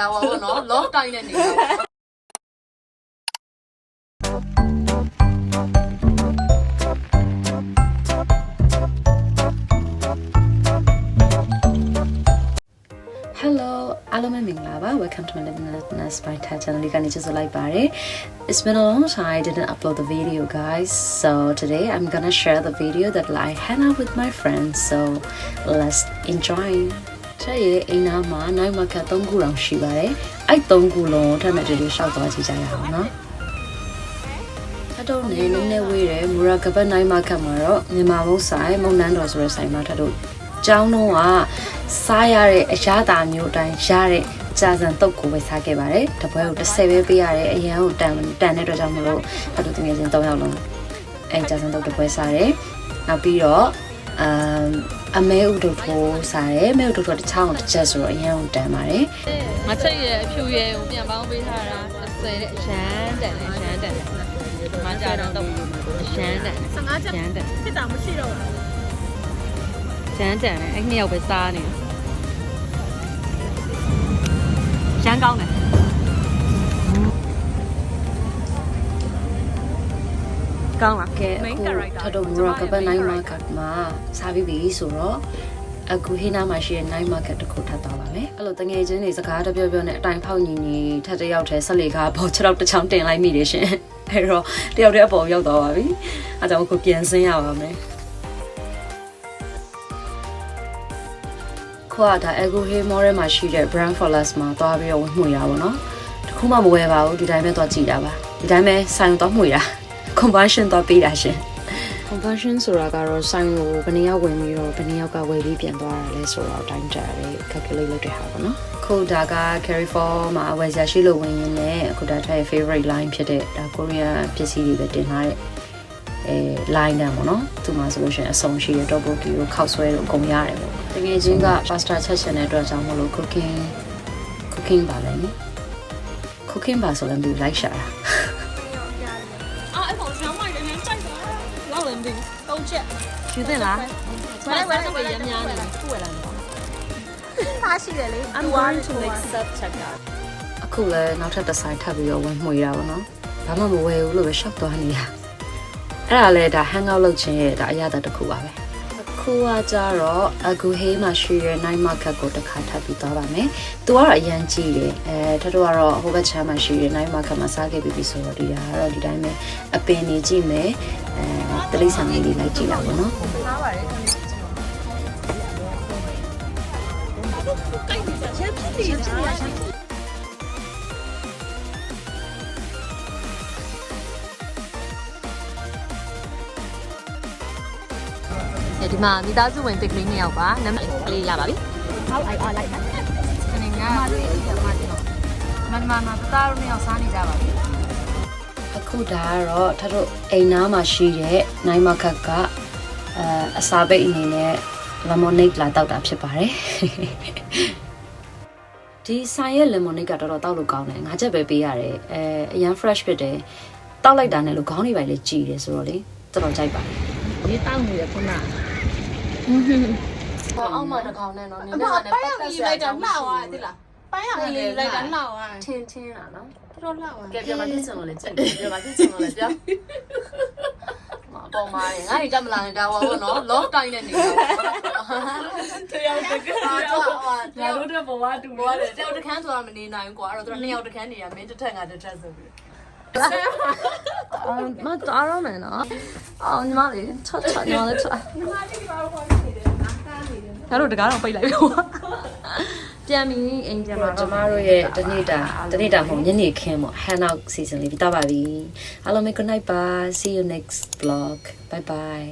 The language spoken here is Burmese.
နော်လော့တိုင်းနဲ့နေတော့ Hello အားလုံးပဲမင်္ဂလာပါ Welcome to my Living by Thai channel လေးကနေကြိုဆိုလိုက်ပါတယ် It's been a long time I didn't upload the video guys so today I'm gonna share the video that I hang out with my friends so let's enjoy ချက်ရဲ့အိမ်နာမှာနိုင်မခတ်3ခုတောင်ရှိပါတယ်အဲ့3ခုလုံးထပ်မဲ့တူတူရှောက်သွားကြည့်ကြရအောင်နော်ထတော့နည်းနည်းဝေးတယ်မူရာကပတ်နိုင်မခတ်မှာတော့မြန်မာမုတ်ဆိုင်မုံနန်းတော်ဆိုတဲ့ဆိုင်မှာထတော့ကျောင်းတော့ကစားရတဲ့အရာတာမျိုးအတိုင်းရတဲ့ကြာစံတုတ်ကိုပဲစားခဲ့ပါတယ်တပွဲကို30ပဲပေးရတယ်အရန်ကိုတန်တဲ့အတွက်ကြောင့်မလို့ထပ်တော့တကယ်ချင်း3ယောက်လုံးအဲကြာစံတုတ်တပွဲစားတယ်နောက်ပြီးတော့အမဲဥဒုထိုးစားတယ်မဲဥဒုထိုးတစ်ချောင်းတစ်ချက်ဆိုတော့အရန်ကိုတန်ပါတယ်ငါချက်ရဲ့အဖြူရဲ့ကိုပြန်ပေါင်းပေးထားတာ30တဲ့ရမ်းတန်တယ်ရမ်းတန်တယ်ငါကြာတော့ရမ်းတန်15ချက်ရမ်းတန်ဖြစ်တာမရှိတော့ဘူးရမ်းတန်တယ်အဲ့နှစ်ယောက်ပဲစားနေရမ်းကောင်းတယ်ကောင်းလားကဲထတော့မူရာကပတ်နိုင်မာကတ်မှာစားပြီးပြီဆိုတော့အခုဟိနာမှာရှိတဲ့နိုင်မာကတ်တစ်ခုထပ်သွားပါမယ်အဲ့လိုတငယ်ချင်းတွေစကားတပြောပြောနဲ့အတိုင်းဖောက်ညီညီထပ်တစ်ယောက်တည်းဆက်လေကားပေါ်6တော့တစ်ချောင်းတင်လိုက်မိတယ်ရှင်အဲ့တော့တယောက်တည်းအပေါ်ရောက်သွားပါပြီအဲကြောင့်အခုပြန်ဆင်းရပါမယ်ခွာတာအကူဟေးမောထဲမှာရှိတဲ့ brand flawless မှာသွားပြီးတော့ဝင်မှုရပါတော့တခုမှမဝယ်ပါဘူးဒီတိုင်းပဲသွားကြည့်တာပါဒီတိုင်းပဲဆိုင်သွားမှုရ conversion တော့ပေးတာရှင် conversion ဆိုတာကတော့ဆိုင်ကိုဘယ်နှစ်ယောက်ဝင်ပြီးတော့ဘယ်နှစ်ယောက်ကဝယ်ပြီးပြန်သွားတာလဲဆိုတော့တိုင်းကြတယ် calculate လုပ်တဲ့ဟာပေါ့နော်ခုဒါက carry for မှာဝယ်ရရှိလို့ဝင်ရင်းနဲ့အခုဒါရဲ့ favorite line ဖြစ်တဲ့ဒါ Korean ပစ္စည်းတွေပဲတင်ထားတဲ့line တန်းပေါ့နော်သူမှဆိုလို့ရှိရင်အဆုံးရှိတဲ့ tteokbokki ကိုခောက်ဆွဲလို့အကုန်ရတယ်ပေါ့တကယ်ချင်းက pasta ချက်ချင်တဲ့အတွက်ကြောင့်မလို့ cooking ပါလဲနိ cooking ပါဆိုလည်းသူလိုက်ရှာတာယူသင့်လား我来这个盐面呢，不为了你。他是的嘞， I'm going to make sub check out。အခုလည်းနောက်ထပ်တစ်ဆိုင်ထပ်ပြီးတော့ဝင်မှွေတာပေါ့နော်ဘာမှမဝယ်ဘူးလို့ပဲရှောက်သွားနေတာအဲ့ဒါလည်းဒါ hang out လုပ်ခြင်းရဲ့ဒါအရသာတစ်ခုပါပဲအခုကကြတော့အခုဟေးမှာရှိတဲ့ night market ကိုတစ်ခါထပ်ပြီးသွားပါမယ်သူကတော့အရန်ကြီးတယ်ထပ်တော့ကတော့ဟိုဘက်ချမ်းမှာရှိတဲ့ night market မှာစားခဲ့ပြီးဆိုတော့ဒီဟာကတော့ဒီတိုင်းပဲအပင်နေကြည့်မယ်တလိဆန်လေးလိုက်ကြည့်တာပေါ့နော်စားပါတယ်ဒီမှာမိသားစုဝင်တစ်ကလေး2ယောက်ပါနာမည်လေးရပါပြီဟုတ်အိုင်လိုက်ပါနေငါမလေးမမသားတို့2ယောက်စားနေကြပါပြီအခုဒါကတော့ထပ်တို့အိမ်နားမှာရှိတဲ့နိုင်မခတ်ကအစာပိတ်အနေနဲ့ lemonade လာတောက်တာဖြစ်ပါတယ်ဒီဆိုင်ရဲ့ lemonade ကတော်တော်တောက်လို့ကောင်းတယ်၅ချက်ပဲပေးရတယ်အရန် fresh ဖြစ်တယ်တောက်လိုက်တာနဲ့လို့ခေါင်းတွေပဲလေကြည်တယ်ဆိုတော့လေတော်တော်ကြိုက်ပါတယ်ဒီတောက်နေတယ်ခုနအောက်မှာတစ်ကောင်နဲ့တော့နေနဲ့နဲ့ပတ်သက်ဆက်လိုက်တာလှသွားတယ်လားပိုင်းရလေးလိုက်တာလှသွားထင်းလာနော်တော်လှသွားကဲပြောပါဖြစ်စံလို့လေကြိုက်တယ်ပြောပါဖြစ်စံလို့လေပြောပေါ်မှာငါ့ကြီးကြမလာနေတာပေါ့နော်လော့တိုင်းနဲ့နေတော့တရားတကယ်တော့ငါတို့တဲ့ဘဝတူတယ်တယောက်တစ်ခန်းဆိုတာမနေနိုင်ဘူးကွာအဲ့တော့သူ2ယောက်တစ်ခန်းနေရမင်းတစ်ထက်ငါတစ်ထက်ဆိုပြီးမတော်ရမယ်နော်အော်ညီမလေးချတ်ညီမလေးချတ်ညီမလေးဘာလို့ခေါ်နေတယ်ငါသားနေတယ်ငါတို့တကားတော့ပိတ်လိုက်ပြီပြန်ပြီးအိမ်ပြန်မှာကျမတို့ရဲ့တနေ့တာမဟုတ်ညနေခင်းပေါ့ hang out season လေးပြီးတော့ပါပြီအားလုံးပဲ good night bye see you next vlog bye bye